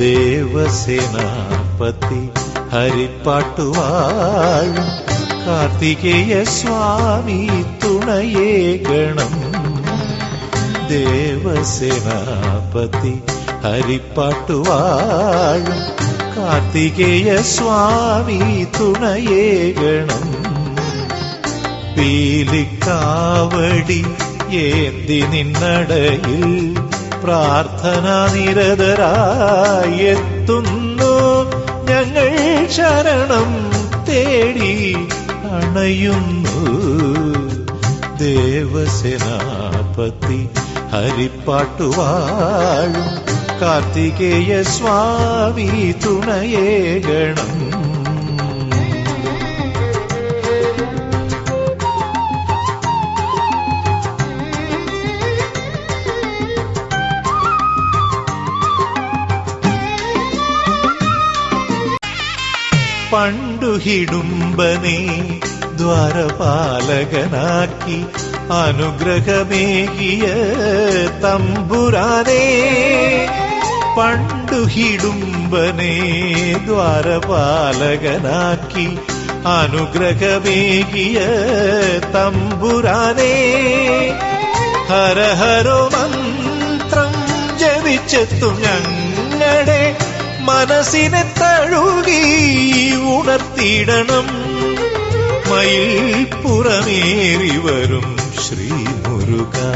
ദേവസേനാപതി ഹരിപ്പാട്ടുവാഴും കാർത്തികേയ സ്വാമി തുണയേകണം. ദേവസേനാപതി ഹരിപ്പാട്ടുവാഴും കാർത്തികേയ സ്വാമി തുണയേകണം. പീലിക്കാവടി ഏന്തി നിന്നടയിൽ പ്രാർത്ഥനാ നിരതരായി എത്തുന്നു ഞങ്ങൾ. ശരണം തേടി അണയുന്നു. ദേവസേനാപതി ഹരിപ്പാട്ടുവാഴും കാർത്തികേയ സ്വാമി തുണയേകണം. പണ്ടു ഹിഡുംബനെ ദ്വാരപാലകനാക്കി അനുഗ്രഹമേകിയ തമ്പുരാനേ. പണ്ടു ഹിഡുംബനെ ദ്വാരപാലകനാക്കി അനുഗ്രഹമേകിയ തമ്പുരാനേ. ഹരഹരോ മന്ത്രം ജപിച്ചെത്തും ഞങ്ങളുടെ മനസ്സിനെ തഴുകി ഉണർത്തിയിടണം. മയിൽ പുറമേറി വരും ശ്രീ മുരുകാ.